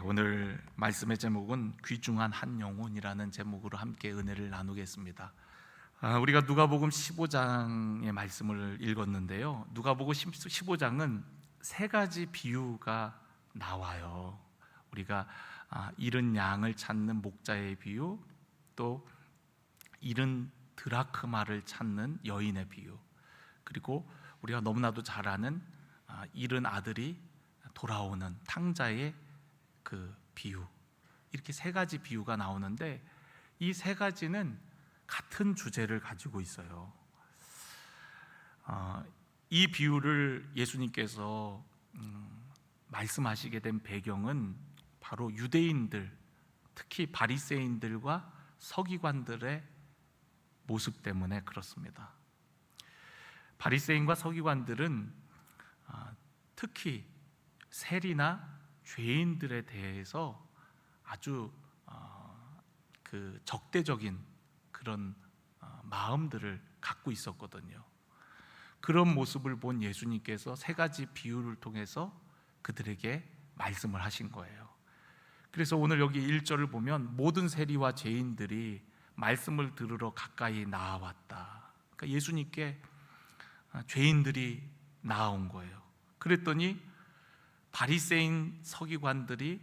오늘 말씀의 제목은 귀중한 한 영혼이라는 제목으로 함께 은혜를 나누겠습니다. 우리가 누가복음 15장의 말씀을 읽었는데요. 누가복음 15장은 세 가지 비유가 나와요. 우리가 잃은 양을 찾는 목자의 비유, 또 잃은 드라크마를 찾는 여인의 비유, 그리고 우리가 너무나도 잘 아는 잃은 아들이 돌아오는 탕자의 그 비유, 이렇게 세 가지 비유가 나오는데 이 세 가지는 같은 주제를 가지고 있어요. 이 비유를 예수님께서 말씀하시게 된 배경은 바로 유대인들, 특히 바리새인들과 서기관들의 모습 때문에 그렇습니다. 바리새인과 서기관들은 특히 세리나 죄인들에 대해서 아주 그 적대적인 그런 마음들을 갖고 있었거든요. 그런 모습을 본 예수님께서 세 가지 비유를 통해서 그들에게 말씀을 하신 거예요. 그래서 오늘 여기 1절을 보면 모든 세리와 죄인들이 말씀을 들으러 가까이 나아왔다. 그러니까 예수님께 죄인들이 나아온 거예요. 그랬더니 바리새인 서기관들이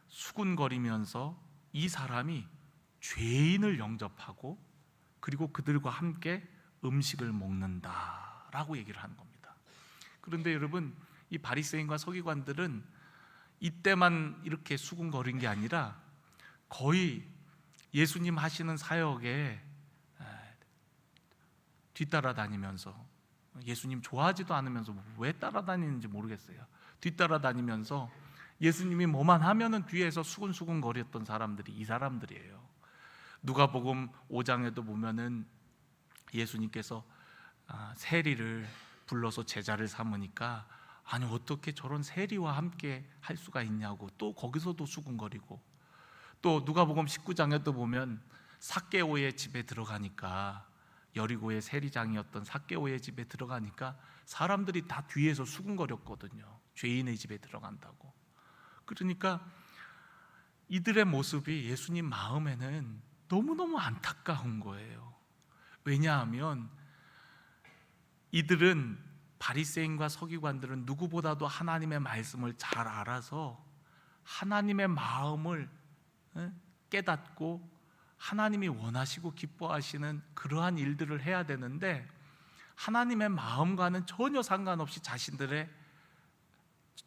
수군거리면서 이 사람이 죄인을 영접하고 그리고 그들과 함께 음식을 먹는다라고 얘기를 하는 겁니다. 그런데 여러분, 이 바리새인과 서기관들은 이때만 이렇게 수군거린 게 아니라 거의 예수님 하시는 사역에 뒤따라다니면서, 예수님 좋아하지도 않으면서 왜 따라다니는지 모르겠어요. 뒤따라다니면서 예수님이 뭐만 하면은 뒤에서 수군수군 거렸던 사람들이 이 사람들이에요. 누가복음 5장에도 보면은 예수님께서 세리를 불러서 제자를 삼으니까 아니 어떻게 저런 세리와 함께 할 수가 있냐고 또 거기서도 수군거리고, 또 누가복음 19장에도 보면 삭개오의 집에 들어가니까, 여리고의 세리장이었던 삭개오의 집에 들어가니까 사람들이 다 뒤에서 수군거렸거든요. 죄인의 집에 들어간다고. 그러니까 이들의 모습이 예수님 마음에는 너무너무 안타까운 거예요. 왜냐하면 이들은, 바리새인과 서기관들은 누구보다도 하나님의 말씀을 잘 알아서 하나님의 마음을 깨닫고 하나님이 원하시고 기뻐하시는 그러한 일들을 해야 되는데, 하나님의 마음과는 전혀 상관없이 자신들의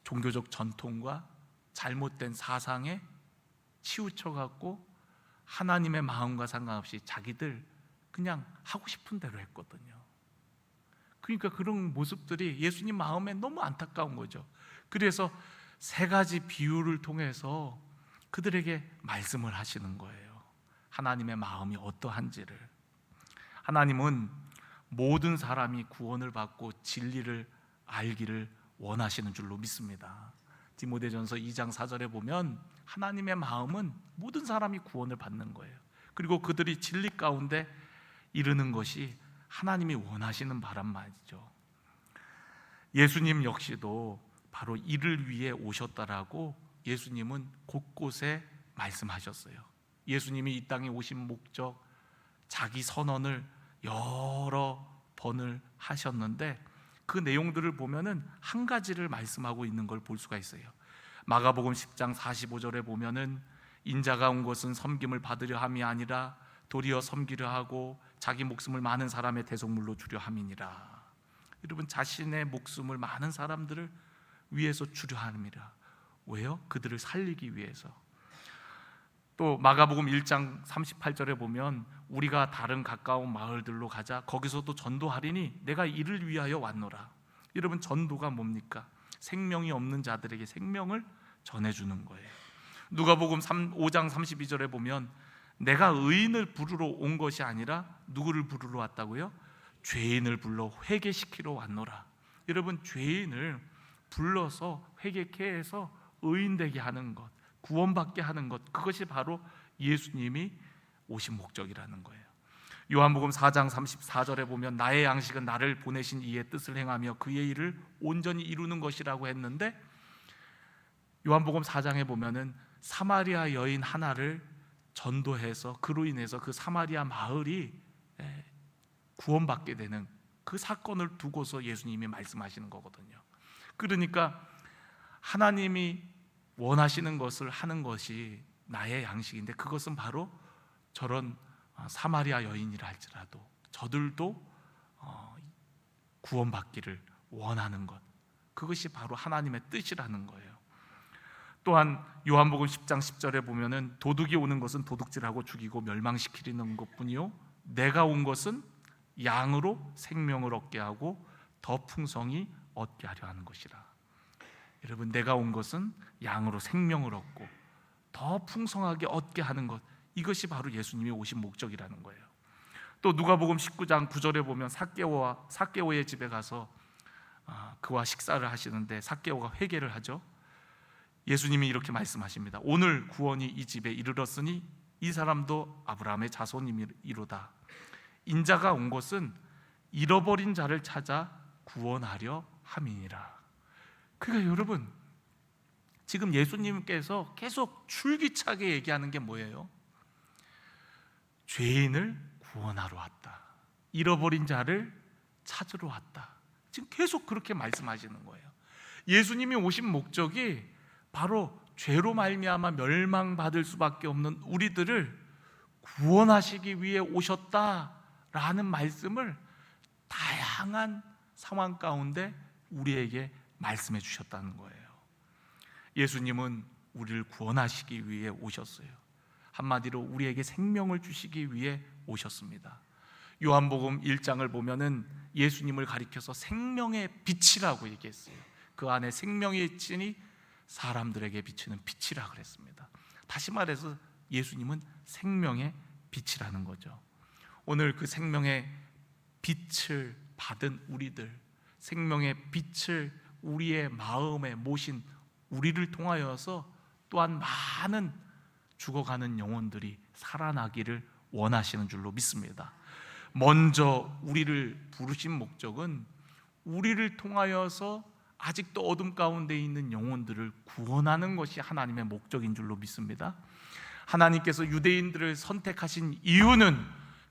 종교적 전통과 잘못된 사상에 치우쳐갖고 하나님의 마음과 상관없이 자기들 그냥 하고 싶은 대로 했거든요. 그러니까 그런 모습들이 예수님 마음에 너무 안타까운 거죠. 그래서 세 가지 비유를 통해서 그들에게 말씀을 하시는 거예요. 하나님의 마음이 어떠한지를. 하나님은 모든 사람이 구원을 받고 진리를 알기를 원하시는 줄로 믿습니다. 디모데전서 2장 4절에 보면 하나님의 마음은 모든 사람이 구원을 받는 거예요. 그리고 그들이 진리 가운데 이르는 것이 하나님이 원하시는 바란 말이죠. 예수님 역시도 바로 이를 위해 오셨다라고 예수님은 곳곳에 말씀하셨어요. 예수님이 이 땅에 오신 목적, 자기 선언을 여러 번을 하셨는데 그 내용들을 보면은 한 가지를 말씀하고 있는 걸 볼 수가 있어요. 마가복음 10장 45절에 보면은 인자가 온 것은 섬김을 받으려 함이 아니라 도리어 섬기려 하고 자기 목숨을 많은 사람의 대속물로 주려 함이니라. 여러분, 자신의 목숨을 많은 사람들을 위해서 주려 함이라. 왜요? 그들을 살리기 위해서. 또 마가복음 1장 38절에 보면 우리가 다른 가까운 마을들로 가자, 거기서도 전도하리니 내가 이를 위하여 왔노라. 여러분, 전도가 뭡니까? 생명이 없는 자들에게 생명을 전해주는 거예요. 누가복음 5장 32절에 보면 내가 의인을 부르러 온 것이 아니라 누구를 부르러 왔다고요? 죄인을 불러 회개시키러 왔노라. 여러분, 죄인을 불러서 회개케 해서 의인되게 하는 것, 구원받게 하는 것, 그것이 바로 예수님이 오신 목적이라는 거예요. 요한복음 4장 34절에 보면 나의 양식은 나를 보내신 이의 뜻을 행하며 그의 일을 온전히 이루는 것이라고 했는데, 요한복음 4장에 보면은 사마리아 여인 하나를 전도해서 그로 인해서 그 사마리아 마을이 구원받게 되는 그 사건을 두고서 예수님이 말씀하시는 거거든요. 그러니까 하나님이 원하시는 것을 하는 것이 나의 양식인데, 그것은 바로 저런 사마리아 여인이라 할지라도 저들도 구원받기를 원하는 것, 그것이 바로 하나님의 뜻이라는 거예요. 또한 요한복음 10장 10절에 보면은 도둑이 오는 것은 도둑질하고 죽이고 멸망시키려는 것뿐이요 내가 온 것은 양으로 생명을 얻게 하고 더 풍성히 얻게 하려 하는 것이라. 여러분, 내가 온 것은 양으로 생명을 얻고 더 풍성하게 얻게 하는 것, 이것이 바로 예수님이 오신 목적이라는 거예요. 또 누가복음 19장 9절에 보면 삭개오의 집에 가서 그와 식사를 하시는데 삭개오가 회개를 하죠. 예수님이 이렇게 말씀하십니다. 오늘 구원이 이 집에 이르렀으니 이 사람도 아브라함의 자손이로다. 인자가 온 것은 잃어버린 자를 찾아 구원하려 함이니라. 그러니까 여러분, 지금 예수님께서 계속 줄기차게 얘기하는 게 뭐예요? 죄인을 구원하러 왔다, 잃어버린 자를 찾으러 왔다. 지금 계속 그렇게 말씀하시는 거예요. 예수님이 오신 목적이 바로 죄로 말미암아 멸망받을 수밖에 없는 우리들을 구원하시기 위해 오셨다라는 말씀을 다양한 상황 가운데 우리에게 말씀해 주셨다는 거예요. 예수님은 우리를 구원하시기 위해 오셨어요. 한마디로 우리에게 생명을 주시기 위해 오셨습니다. 요한복음 1장을 보면은 예수님을 가리켜서 생명의 빛이라고 얘기했어요. 그 안에 생명이 있으니 사람들에게 비치는 빛이라 그랬습니다. 다시 말해서 예수님은 생명의 빛이라는 거죠. 오늘 그 생명의 빛을 받은 우리들, 생명의 빛을 우리의 마음에 모신 우리를 통하여서 또한 많은 죽어가는 영혼들이 살아나기를 원하시는 줄로 믿습니다. 먼저 우리를 부르신 목적은 우리를 통하여서 아직도 어둠 가운데 있는 영혼들을 구원하는 것이 하나님의 목적인 줄로 믿습니다. 하나님께서 유대인들을 선택하신 이유는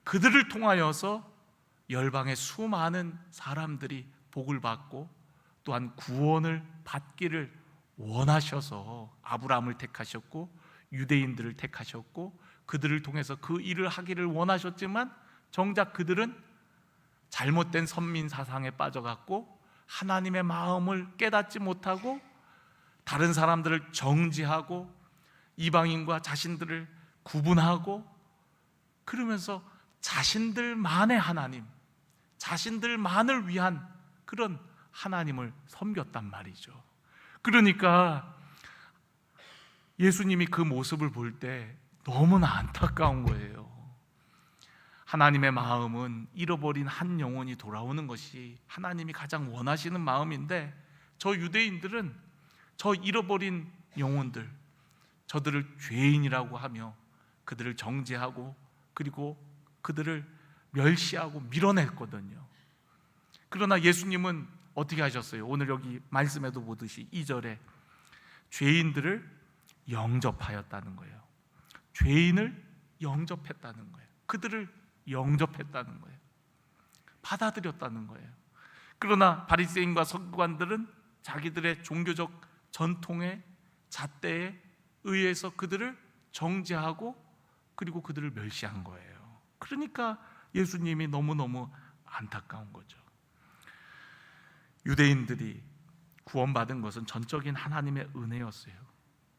그들을 통하여서 열방의 수많은 사람들이 복을 받고 또한 구원을 받기를 원하셔서 아브라함을 택하셨고 유대인들을 택하셨고 그들을 통해서 그 일을 하기를 원하셨지만 정작 그들은 잘못된 선민 사상에 빠져갔고 하나님의 마음을 깨닫지 못하고 다른 사람들을 정죄하고 이방인과 자신들을 구분하고 그러면서 자신들만의 하나님, 자신들만을 위한 그런 하나님을 섬겼단 말이죠. 그러니까 예수님이 그 모습을 볼 때 너무나 안타까운 거예요. 하나님의 마음은 잃어버린 한 영혼이 돌아오는 것이 하나님이 가장 원하시는 마음인데 저 유대인들은 저 잃어버린 영혼들, 저들을 죄인이라고 하며 그들을 정죄하고 그리고 그들을 멸시하고 밀어냈거든요. 그러나 예수님은 어떻게 하셨어요? 오늘 여기 말씀에도 보듯이 2절에 죄인들을 영접하였다는 거예요. 죄인을 영접했다는 거예요. 그들을 영접했다는 거예요. 받아들였다는 거예요. 그러나 바리새인과 서기관들은 자기들의 종교적 전통의 잣대에 의해서 그들을 정죄하고 그리고 그들을 멸시한 거예요. 그러니까 예수님이 너무너무 안타까운 거죠. 유대인들이 구원받은 것은 전적인 하나님의 은혜였어요.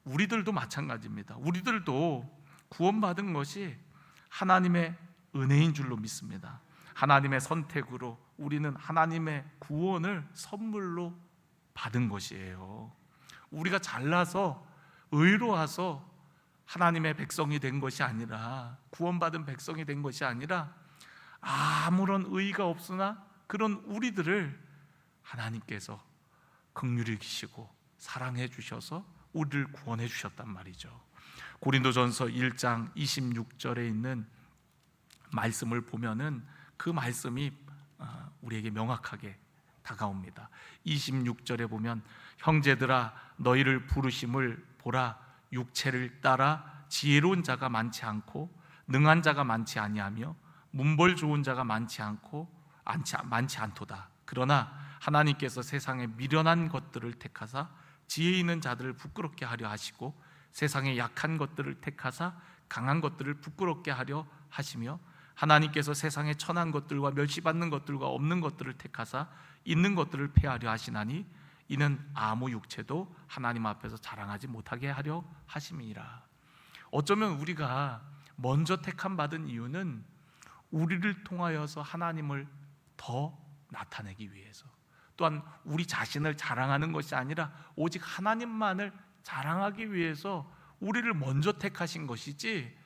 우리들도 마찬가지입니다. 우리들도 구원받은 것이 하나님의 은혜인 줄로 믿습니다. 하나님의 선택으로 우리는 하나님의 구원을 선물로 받은 것이에요. 우리가 잘나서 의로워서 하나님의 백성이 된 것이 아니라, 구원받은 백성이 된 것이 아니라 아무런 의의가 없으나 그런 우리들을 하나님께서 긍휼히 여기시고 사랑해 주셔서 우리를 구원해 주셨단 말이죠. 고린도전서 1장 26절에 있는 말씀을 보면은 그 말씀이 우리에게 명확하게 다가옵니다. 26절에 보면 형제들아 너희를 부르심을 보라. 육체를 따라 지혜로운 자가 많지 않고 능한 자가 많지 아니하며 문벌 좋은 자가 많지 않도다. 그러나 하나님께서 세상에 미련한 것들을 택하사 지혜 있는 자들을 부끄럽게 하려 하시고 세상에 약한 것들을 택하사 강한 것들을 부끄럽게 하려 하시며 하나님께서 세상에 천한 것들과 멸시받는 것들과 없는 것들을 택하사 있는 것들을 폐하려 하시나니 이는 아무 육체도 하나님 앞에서 자랑하지 못하게 하려 하심이니라. 어쩌면 우리가 먼저 택함 받은 이유는 우리를 통하여서 하나님을 더 나타내기 위해서, 또한 우리 자신을 자랑하는 것이 아니라 오직 하나님만을 자랑하기 위해서 우리를 먼저 택하신 것이지,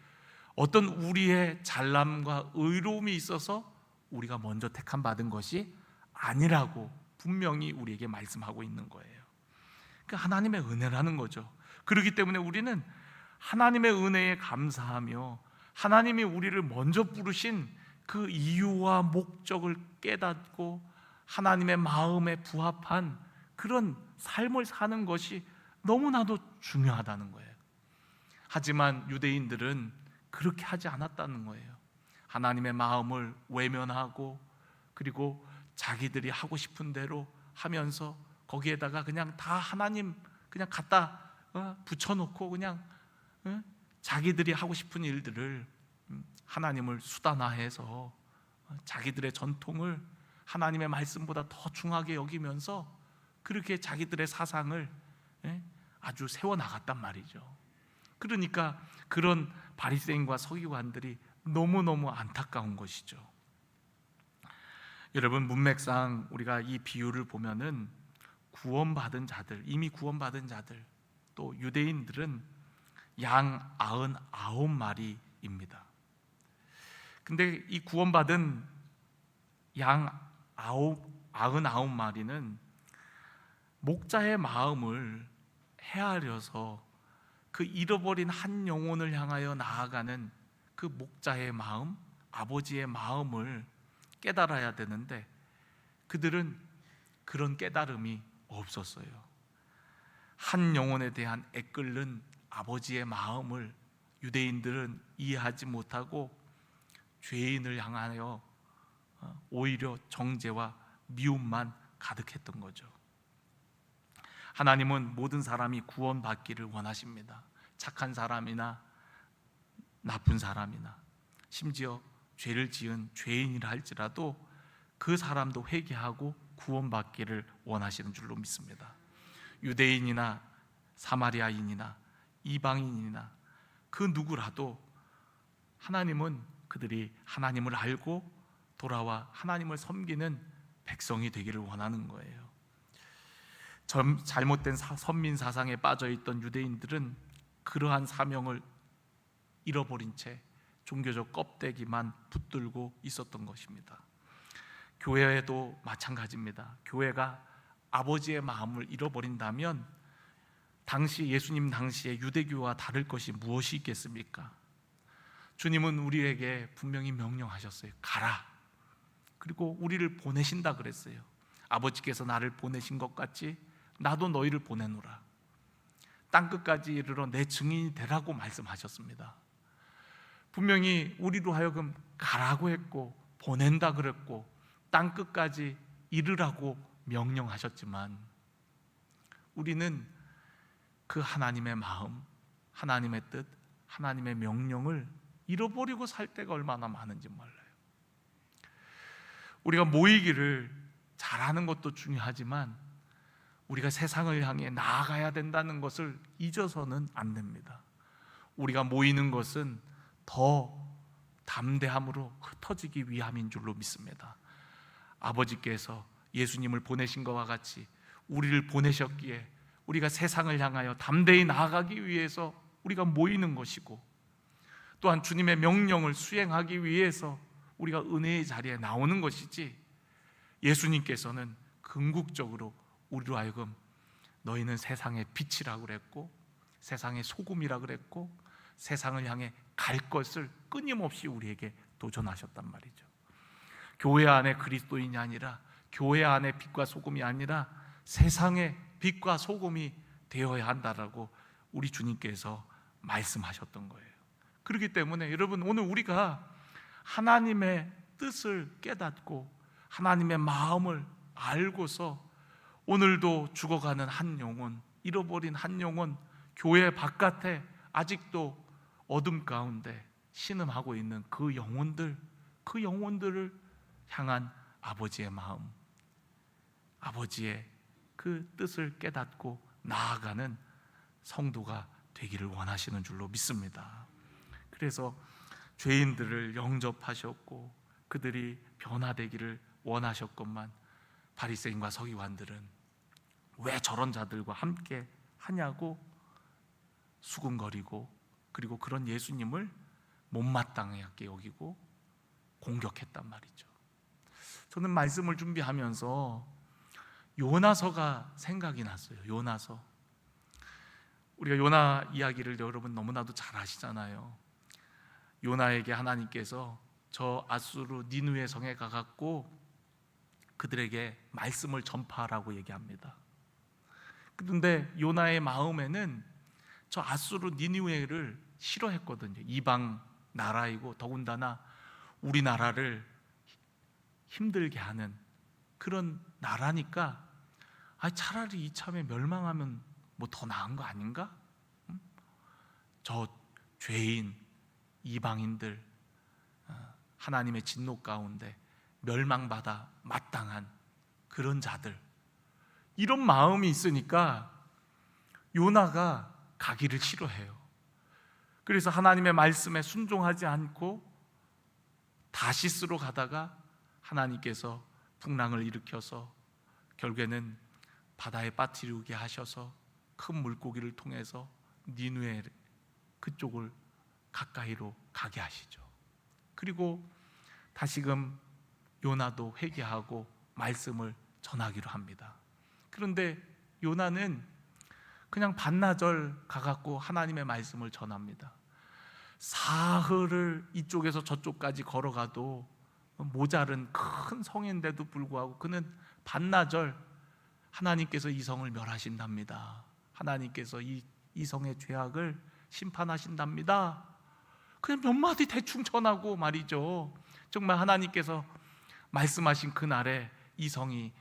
어떤 우리의 잘남과 의로움이 있어서 우리가 먼저 택함 받은 것이 아니라고 분명히 우리에게 말씀하고 있는 거예요. 그러니까 하나님의 은혜라는 거죠. 그렇기 때문에 우리는 하나님의 은혜에 감사하며 하나님이 우리를 먼저 부르신 그 이유와 목적을 깨닫고 하나님의 마음에 부합한 그런 삶을 사는 것이 너무나도 중요하다는 거예요. 하지만 유대인들은 그렇게 하지 않았다는 거예요. 하나님의 마음을 외면하고 그리고 자기들이 하고 싶은 대로 하면서 거기에다가 그냥 다 하나님 그냥 갖다 붙여놓고 그냥 자기들이 하고 싶은 일들을 하나님을 수단화해서 자기들의 전통을 하나님의 말씀보다 더 중하게 여기면서 그렇게 자기들의 사상을 아주 세워나갔단 말이죠. 그러니까 그런 바리새인과 서기관들이 너무너무 안타까운 것이죠. 여러분, 문맥상 우리가 이 비유를 보면은 구원받은 자들, 이미 구원받은 자들, 또 유대인들은 양 99마리입니다. 근데 이 구원받은 양 99마리는 목자의 마음을 헤아려서 그 잃어버린 한 영혼을 향하여 나아가는 그 목자의 마음, 아버지의 마음을 깨달아야 되는데 그들은 그런 깨달음이 없었어요. 한 영혼에 대한 애끓는 아버지의 마음을 유대인들은 이해하지 못하고 죄인을 향하여 오히려 정죄와 미움만 가득했던 거죠. 하나님은 모든 사람이 구원받기를 원하십니다. 착한 사람이나 나쁜 사람이나 심지어 죄를 지은 죄인이라 할지라도 그 사람도 회개하고 구원받기를 원하시는 줄로 믿습니다. 유대인이나 사마리아인이나 이방인이나 그 누구라도 하나님은 그들이 하나님을 알고 돌아와 하나님을 섬기는 백성이 되기를 원하는 거예요. 잘못된 선민 사상에 빠져있던 유대인들은 그러한 사명을 잃어버린 채 종교적 껍데기만 붙들고 있었던 것입니다. 교회도 마찬가지입니다. 교회가 아버지의 마음을 잃어버린다면 당시 예수님 당시의 유대교와 다를 것이 무엇이 있겠습니까? 주님은 우리에게 분명히 명령하셨어요. 가라. 그리고 우리를 보내신다 그랬어요. 아버지께서 나를 보내신 것 같이 나도 너희를 보내노라. 땅끝까지 이르러 내 증인이 되라고 말씀하셨습니다. 분명히 우리로 하여금 가라고 했고 보낸다 그랬고 땅끝까지 이르라고 명령하셨지만 우리는 그 하나님의 마음, 하나님의 뜻, 하나님의 명령을 잃어버리고 살 때가 얼마나 많은지 몰라요. 우리가 모이기를 잘하는 것도 중요하지만 우리가 세상을 향해 나아가야 된다는 것을 잊어서는 안 됩니다. 우리가 모이는 것은 더 담대함으로 흩어지기 위함인 줄로 믿습니다. 아버지께서 예수님을 보내신 것과 같이 우리를 보내셨기에 우리가 세상을 향하여 담대히 나아가기 위해서 우리가 모이는 것이고, 또한 주님의 명령을 수행하기 위해서 우리가 은혜의 자리에 나오는 것이지, 예수님께서는 궁극적으로 우리로 하여금 너희는 세상의 빛이라고 그랬고 세상의 소금이라고 그랬고 세상을 향해 갈 것을 끊임없이 우리에게 도전하셨단 말이죠. 교회 안에 그리스도인이 아니라 교회 안에 빛과 소금이 아니라 세상의 빛과 소금이 되어야 한다라고 우리 주님께서 말씀하셨던 거예요. 그렇기 때문에 여러분, 오늘 우리가 하나님의 뜻을 깨닫고 하나님의 마음을 알고서 오늘도 죽어가는 한 영혼, 잃어버린 한 영혼, 교회 바깥에 아직도 어둠 가운데 신음하고 있는 그 영혼들을 향한 아버지의 마음, 아버지의 그 뜻을 깨닫고 나아가는 성도가 되기를 원하시는 줄로 믿습니다. 그래서 죄인들을 영접하셨고 그들이 변화되기를 원하셨건만 바리새인과 서기관들은 왜 저런 자들과 함께 하냐고 수군거리고, 그리고 그런 예수님을 못마땅하게 여기고 공격했단 말이죠. 저는 말씀을 준비하면서 요나서가 생각이 났어요. 요나서. 우리가 요나 이야기를 여러분 너무나도 잘 아시잖아요. 요나에게 하나님께서 저 아수르 니느웨 성에 가갖고 그들에게 말씀을 전파하라고 얘기합니다. 그런데 요나의 마음에는 저 아수르 니느웨를 싫어했거든요. 이방 나라이고 더군다나 우리나라를 힘들게 하는 그런 나라니까 차라리 이참에 멸망하면 뭐 더 나은 거 아닌가? 저 죄인 이방인들 하나님의 진노 가운데 멸망받아 마땅한 그런 자들, 이런 마음이 있으니까 요나가 가기를 싫어해요. 그래서 하나님의 말씀에 순종하지 않고 다시스로 가다가 하나님께서 풍랑을 일으켜서 결국에는 바다에 빠뜨리게 하셔서 큰 물고기를 통해서 니느웨 그쪽을 가까이로 가게 하시죠. 그리고 다시금 요나도 회개하고 말씀을 전하기로 합니다. 그런데 요나는 그냥 반나절 가갖고 하나님의 말씀을 전합니다. 사흘을 이쪽에서 저쪽까지 걸어가도 모자른 큰 성인데도 불구하고 그는 반나절 하나님께서 이 성을 멸하신답니다. 하나님께서 이 성의 죄악을 심판하신답니다. 그냥 몇 마디 대충 전하고 말이죠. 정말 하나님께서 말씀하신 그날에 이 성이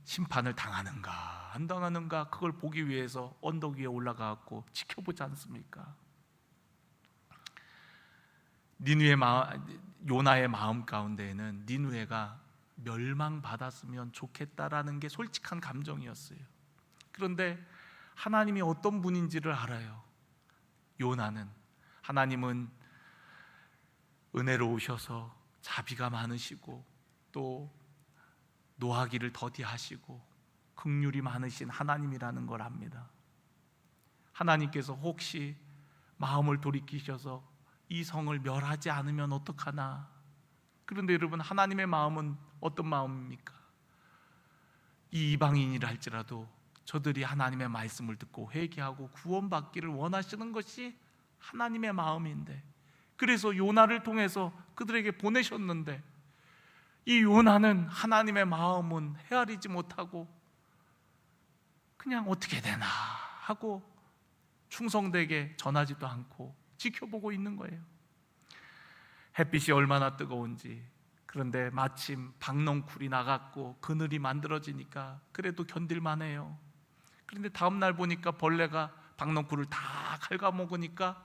심판을 당하는가 안 당하는가 그걸 보기 위해서 언덕 위에 올라가고 지켜보지 않습니까? 요나의 마음 가운데에는 니느웨가 멸망받았으면 좋겠다라는 게 솔직한 감정이었어요. 그런데 하나님이 어떤 분인지를 알아요. 요나는 하나님은 은혜로우셔서 자비가 많으시고 또 노하기를 더디하시고 긍휼이 많으신 하나님이라는 걸 압니다. 하나님께서 혹시 마음을 돌이키셔서 이 성을 멸하지 않으면 어떡하나. 그런데 여러분, 하나님의 마음은 어떤 마음입니까? 이 이방인이라 할지라도 저들이 하나님의 말씀을 듣고 회개하고 구원받기를 원하시는 것이 하나님의 마음인데, 그래서 요나를 통해서 그들에게 보내셨는데 이 요나는 하나님의 마음은 헤아리지 못하고 그냥 어떻게 되나 하고 충성되게 전하지도 않고 지켜보고 있는 거예요. 햇빛이 얼마나 뜨거운지. 그런데 마침 박넝쿨이 나갔고 그늘이 만들어지니까 그래도 견딜만해요. 그런데 다음 날 보니까 벌레가 박넝쿨을 다 갉아먹으니까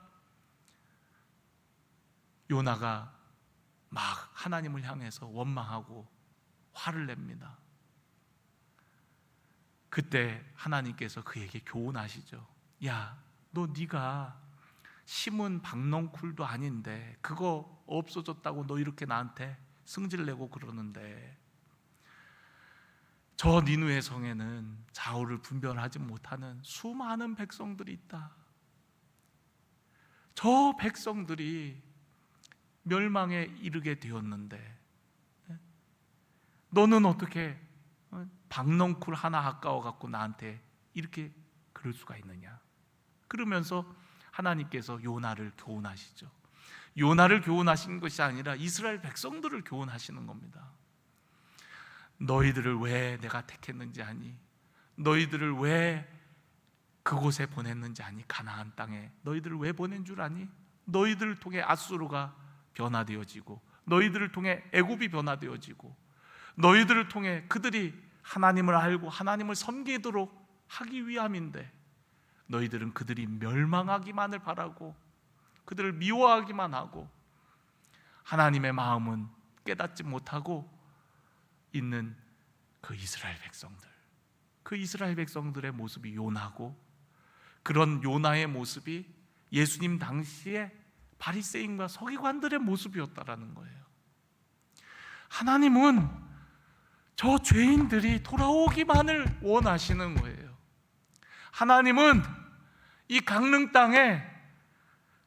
요나가 막 하나님을 향해서 원망하고 화를 냅니다. 그때 하나님께서 그에게 교훈하시죠. 야, 너 네가 심은 박넝쿨도 아닌데 그거 없어졌다고 너 이렇게 나한테 승질내고 그러는데, 저 니느웨 성에는 좌우를 분별하지 못하는 수많은 백성들이 있다. 저 백성들이 멸망에 이르게 되었는데 너는 어떻게 박넝쿨 하나 아까워 갖고 나한테 이렇게 그럴 수가 있느냐. 그러면서 하나님께서 요나를 교훈하시죠. 요나를 교훈하신 것이 아니라 이스라엘 백성들을 교훈하시는 겁니다. 너희들을 왜 내가 택했는지 아니? 너희들을 왜 그곳에 보냈는지 아니? 가나안 땅에 너희들을 왜 보낸 줄 아니? 너희들을 통해 앗수르가 변화되어지고, 너희들을 통해 애굽이 변화되어지고, 너희들을 통해 그들이 하나님을 알고 하나님을 섬기도록 하기 위함인데, 너희들은 그들이 멸망하기만을 바라고 그들을 미워하기만 하고 하나님의 마음은 깨닫지 못하고 있는 그 이스라엘 백성들, 그 이스라엘 백성들의 모습이 요나고, 그런 요나의 모습이 예수님 당시에 바리새인과 서기관들의 모습이었다라는 거예요. 하나님은 저 죄인들이 돌아오기만을 원하시는 거예요. 하나님은 이 강릉 땅에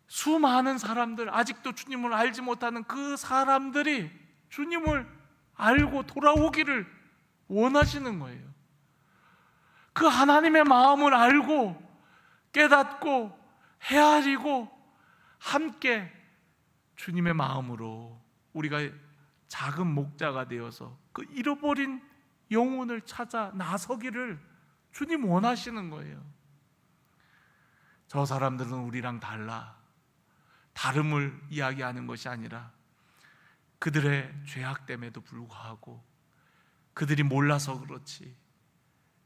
수많은 사람들, 아직도 주님을 알지 못하는 그 사람들이 주님을 알고 돌아오기를 원하시는 거예요. 그 하나님의 마음을 알고 깨닫고 헤아리고 함께 주님의 마음으로 우리가 작은 목자가 되어서 그 잃어버린 영혼을 찾아 나서기를 주님 원하시는 거예요. 저 사람들은 우리랑 달라, 다름을 이야기하는 것이 아니라 그들의 죄악됨에도 불구하고 그들이 몰라서 그렇지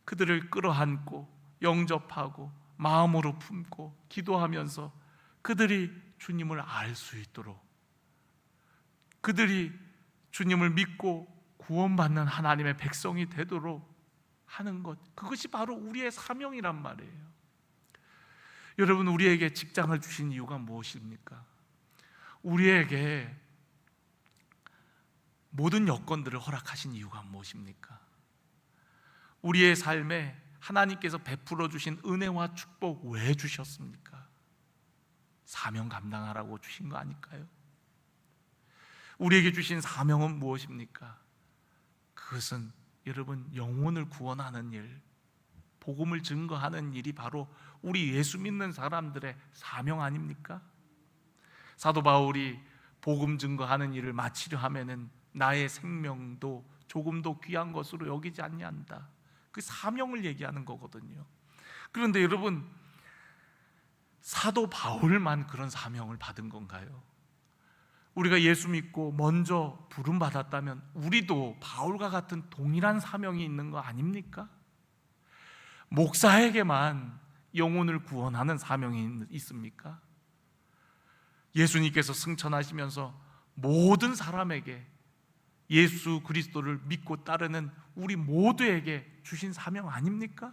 그들을 끌어안고 영접하고 마음으로 품고 기도하면서 그들이 주님을 알 수 있도록, 그들이 주님을 믿고 구원받는 하나님의 백성이 되도록 하는 것, 그것이 바로 우리의 사명이란 말이에요. 여러분, 우리에게 직장을 주신 이유가 무엇입니까? 우리에게 모든 여건들을 허락하신 이유가 무엇입니까? 우리의 삶에 하나님께서 베풀어 주신 은혜와 축복 왜 주셨습니까? 사명 감당하라고 주신 거 아닐까요? 우리에게 주신 사명은 무엇입니까? 그것은 여러분, 영혼을 구원하는 일, 복음을 증거하는 일이 바로 우리 예수 믿는 사람들의 사명 아닙니까? 사도 바울이 복음 증거하는 일을 마치려 하면은 나의 생명도 조금도 귀한 것으로 여기지 아니한다, 그 사명을 얘기하는 거거든요. 그런데 여러분, 사도 바울만 그런 사명을 받은 건가요? 우리가 예수 믿고 먼저 부름 받았다면 우리도 바울과 같은 동일한 사명이 있는 거 아닙니까? 목사에게만 영혼을 구원하는 사명이 있습니까? 예수님께서 승천하시면서 모든 사람에게 예수 그리스도를 믿고 따르는 우리 모두에게 주신 사명 아닙니까?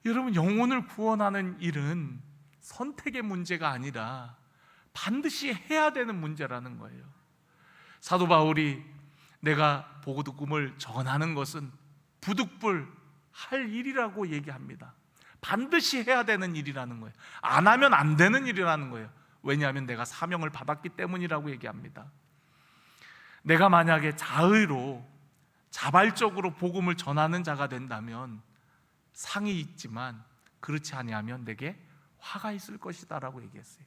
여러분, 영혼을 구원하는 일은 선택의 문제가 아니라 반드시 해야 되는 문제라는 거예요. 사도 바울이 내가 복음을 전하는 것은 부득불 할 일이라고 얘기합니다. 반드시 해야 되는 일이라는 거예요. 안 하면 안 되는 일이라는 거예요. 왜냐하면 내가 사명을 받았기 때문이라고 얘기합니다. 내가 만약에 자의로 자발적으로 복음을 전하는 자가 된다면 상이 있지만, 그렇지 아니하면 내게 화가 있을 것이다 라고 얘기했어요.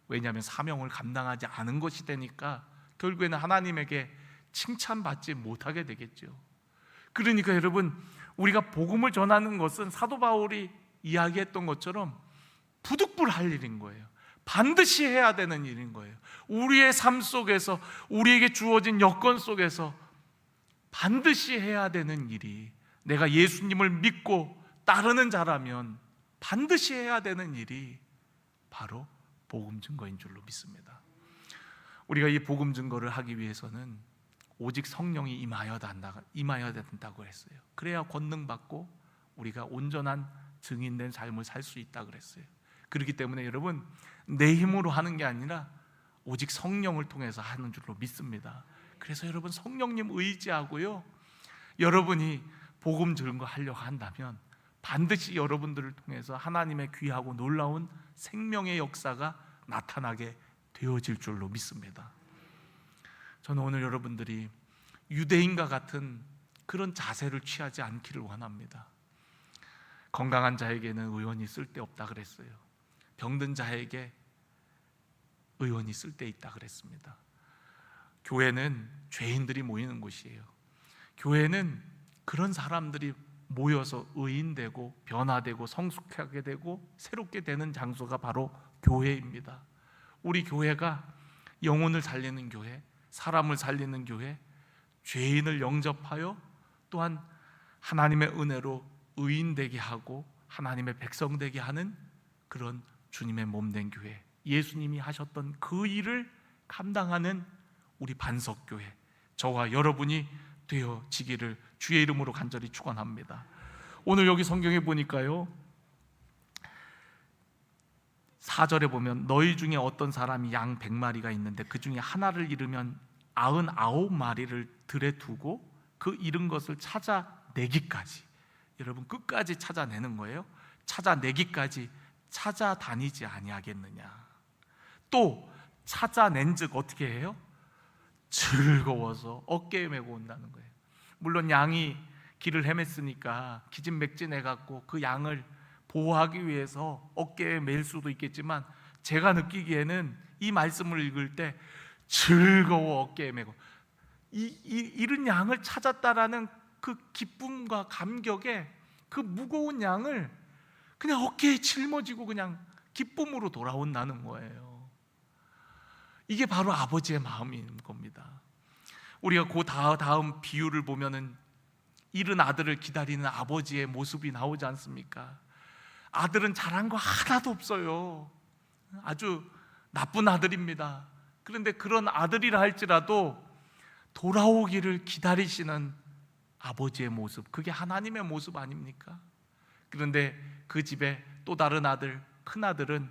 왜냐하면 사명을 감당하지 않은 것이 되니까 결국에는 하나님에게 칭찬받지 못하게 되겠죠. 그러니까 여러분, 우리가 복음을 전하는 것은 사도 바울이 이야기했던 것처럼 부득불할 일인 거예요. 반드시 해야 되는 일인 거예요. 우리의 삶 속에서, 우리에게 주어진 여건 속에서 반드시 해야 되는 일이, 내가 예수님을 믿고 따르는 자라면 반드시 해야 되는 일이 바로 복음 증거인 줄로 믿습니다. 우리가 이 복음 증거를 하기 위해서는 오직 성령이 임하여야 된다고 했어요. 그래야 권능 받고 우리가 온전한 증인된 삶을 살 수 있다 그랬어요. 그렇기 때문에 여러분, 내 힘으로 하는 게 아니라 오직 성령을 통해서 하는 줄로 믿습니다. 그래서 여러분, 성령님 의지하고요, 여러분이 복음 증거하려고 한다면 반드시 여러분들을 통해서 하나님의 귀하고 놀라운 생명의 역사가 나타나게 되어질 줄로 믿습니다. 저는 오늘 여러분들이 유대인과 같은 그런 자세를 취하지 않기를 원합니다. 건강한 자에게는 의원이 쓸데없다 그랬어요. 병든 자에게 의원이 쓸데있다 그랬습니다. 교회는 죄인들이 모이는 곳이에요. 교회는 그런 사람들이 모여서 의인되고 변화되고 성숙하게 되고 새롭게 되는 장소가 바로 교회입니다. 우리 교회가 영혼을 살리는 교회, 사람을 살리는 교회, 죄인을 영접하여 또한 하나님의 은혜로 의인되게 하고 하나님의 백성 되게 하는 그런 주님의 몸된 교회, 예수님이 하셨던 그 일을 감당하는 우리 반석교회, 저와 여러분이 되어지기를 주의 이름으로 간절히 축원합니다. 오늘 여기 성경에 보니까요, 4절에 보면 너희 중에 어떤 사람이 양 100마리가 있는데 그 중에 하나를 잃으면 99마리를 들에 두고 그 잃은 것을 찾아내기까지, 여러분 끝까지 찾아내는 거예요. 찾아내기까지 찾아다니지 아니하겠느냐. 또 찾아낸즉 어떻게 해요? 즐거워서 어깨에 메고 온다는 거예요. 물론 양이 길을 헤맸으니까 기진맥진해갖고 그 양을 보호하기 위해서 어깨에 맬 수도 있겠지만, 제가 느끼기에는 이 말씀을 읽을 때 즐거워 어깨에 메고 잃은 양을 찾았다라는 그 기쁨과 감격에 그 무거운 양을 그냥 어깨에 짊어지고 그냥 기쁨으로 돌아온다는 거예요. 이게 바로 아버지의 마음인 겁니다. 우리가 그 다음 비유를 보면은 잃은 아들을 기다리는 아버지의 모습이 나오지 않습니까? 아들은 잘한 거 하나도 없어요. 아주 나쁜 아들입니다. 그런데 그런 아들이라 할지라도 돌아오기를 기다리시는 아버지의 모습, 그게 하나님의 모습 아닙니까? 그런데 그 집에 또 다른 아들, 큰 아들은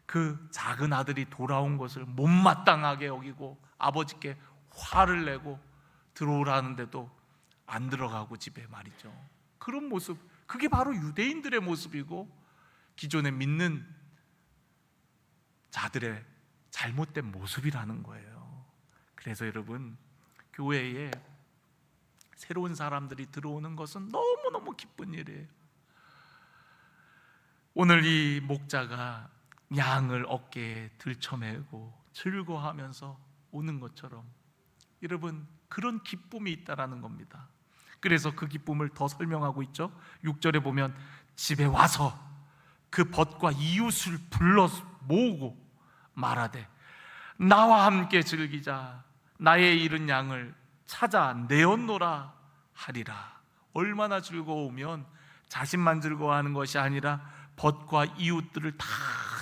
그 작은 아들이 돌아온 것을 못마땅하게 여기고 아버지께 화를 내고 들어오라는데도 안 들어가고 집에 말이죠. 그런 모습, 그게 바로 유대인들의 모습이고 기존에 믿는 자들의 잘못된 모습이라는 거예요. 그래서 여러분, 교회에 새로운 사람들이 들어오는 것은 너무너무 기쁜 일이에요. 오늘 이 목자가 양을 어깨에 들쳐매고 즐거워하면서 오는 것처럼 여러분, 그런 기쁨이 있다라는 겁니다. 그래서 그 기쁨을 더 설명하고 있죠. 6절에 보면 집에 와서 그 벗과 이웃을 불러 모으고 말하되 나와 함께 즐기자, 나의 잃은 양을 찾아 내었노라 하리라. 얼마나 즐거우면 자신만 즐거워하는 것이 아니라 벗과 이웃들을 다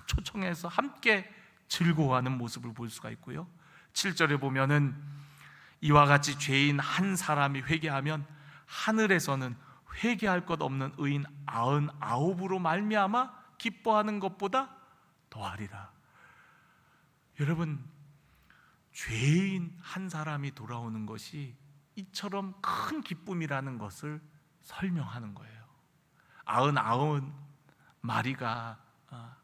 초청해서 함께 즐거워하는 모습을 볼 수가 있고요. 7절에 보면은 이와 같이 죄인 한 사람이 회개하면 하늘에서는 회개할 것 없는 의인 99으로 말미암아 기뻐하는 것보다 더하리라. 여러분, 죄인 한 사람이 돌아오는 것이 이처럼 큰 기쁨이라는 것을 설명하는 거예요. 99마리가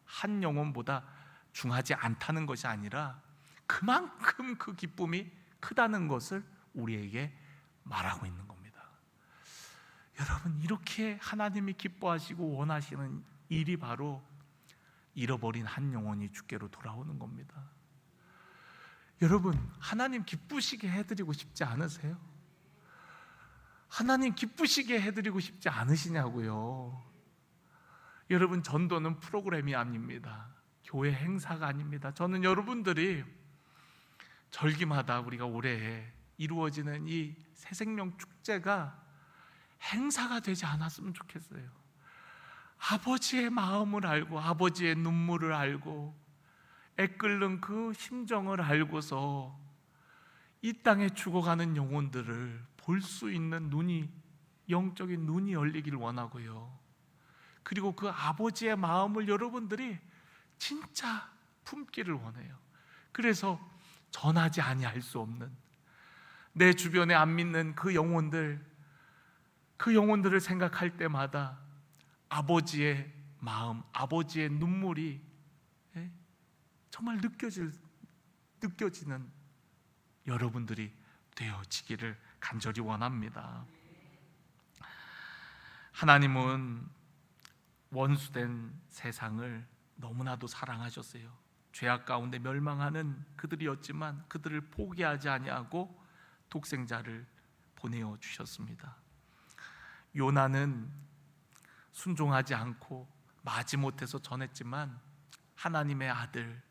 한 영혼보다 중하지 않다는 것이 아니라 그만큼 그 기쁨이 크다는 것을 우리에게 말하고 있는 겁니다. 여러분, 이렇게 하나님이 기뻐하시고 원하시는 일이 바로 잃어버린 한 영혼이 주께로 돌아오는 겁니다. 여러분, 하나님 기쁘시게 해드리고 싶지 않으세요? 하나님 기쁘시게 해드리고 싶지 않으시냐고요. 여러분, 전도는 프로그램이 아닙니다. 교회 행사가 아닙니다. 저는 여러분들이 절기마다 우리가 올해 이루어지는 이 새생명 축제가 행사가 되지 않았으면 좋겠어요. 아버지의 마음을 알고 아버지의 눈물을 알고 애끓는 그 심정을 알고서 이 땅에 죽어가는 영혼들을 볼 수 있는 눈이, 영적인 눈이 열리길 원하고요. 그리고 그 아버지의 마음을 여러분들이 진짜 품기를 원해요. 그래서 전하지 아니할 수 없는, 내 주변에 안 믿는 그 영혼들을 생각할 때마다 아버지의 마음, 아버지의 눈물이 정말 느껴지는 여러분들이 되어지기를 간절히 원합니다. 하나님은 원수된 세상을 너무나도 사랑하셨어요. 죄악 가운데 멸망하는 그들이었지만 그들을 포기하지 아니하고 독생자를 보내어 주셨습니다. 요나는 순종하지 않고 마지못해서 전했지만 하나님의 아들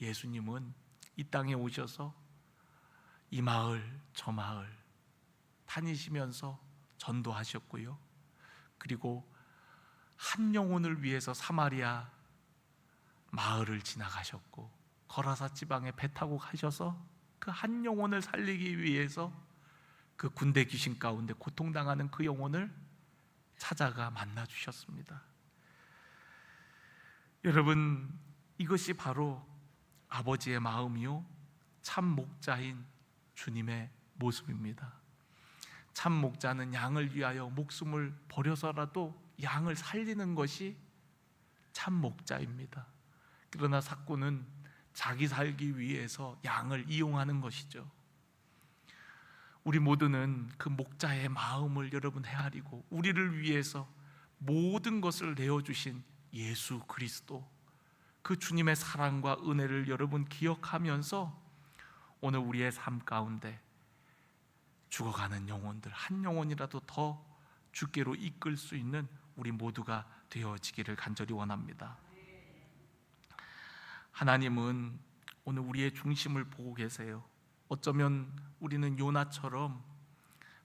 예수님은 이 땅에 오셔서 이 마을 저 마을 다니시면서 전도하셨고요. 그리고 한 영혼을 위해서 사마리아 마을을 지나가셨고 거라사 지방에 배 타고 가셔서 그 한 영혼을 살리기 위해서 그 군대 귀신 가운데 고통당하는 그 영혼을 찾아가 만나 주셨습니다. 여러분, 이것이 바로 아버지의 마음이요 참 목자인 주님의 모습입니다. 참 목자는 양을 위하여 목숨을 버려서라도 양을 살리는 것이 참 목자입니다. 그러나 사꾼은 자기 살기 위해서 양을 이용하는 것이죠. 우리 모두는 그 목자의 마음을 여러분 헤아리고 우리를 위해서 모든 것을 내어주신 예수 그리스도, 그 주님의 사랑과 은혜를 여러분 기억하면서 오늘 우리의 삶 가운데 죽어가는 영혼들 한 영혼이라도 더 주께로 이끌 수 있는 우리 모두가 되어지기를 간절히 원합니다. 하나님은 오늘 우리의 중심을 보고 계세요. 어쩌면 우리는 요나처럼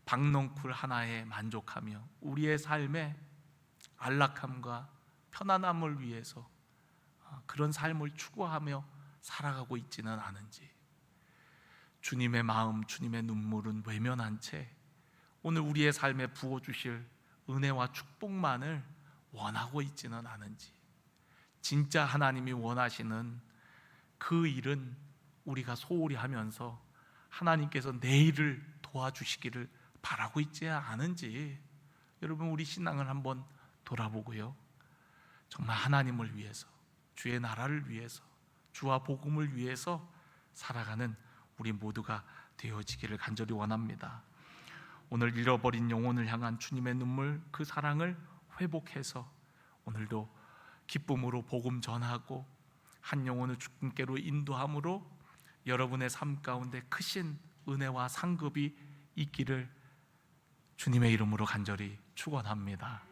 박넝쿨 하나에 만족하며 우리의 삶의 안락함과 편안함을 위해서 그런 삶을 추구하며 살아가고 있지는 않은지, 주님의 마음, 주님의 눈물은 외면한 채 오늘 우리의 삶에 부어주실 은혜와 축복만을 원하고 있지는 않은지, 진짜 하나님이 원하시는 그 일은 우리가 소홀히 하면서 하나님께서 내 일을 도와주시기를 바라고 있지 않은지, 여러분 우리 신앙을 한번 돌아보고요, 정말 하나님을 위해서, 주의 나라를 위해서, 주와 복음을 위해서 살아가는 우리 모두가 되어지기를 간절히 원합니다. 오늘 잃어버린 영혼을 향한 주님의 눈물, 그 사랑을 회복해서 오늘도 기쁨으로 복음 전하고 한 영혼을 주님께로 인도함으로 여러분의 삶 가운데 크신 은혜와 상급이 있기를 주님의 이름으로 간절히 축원합니다.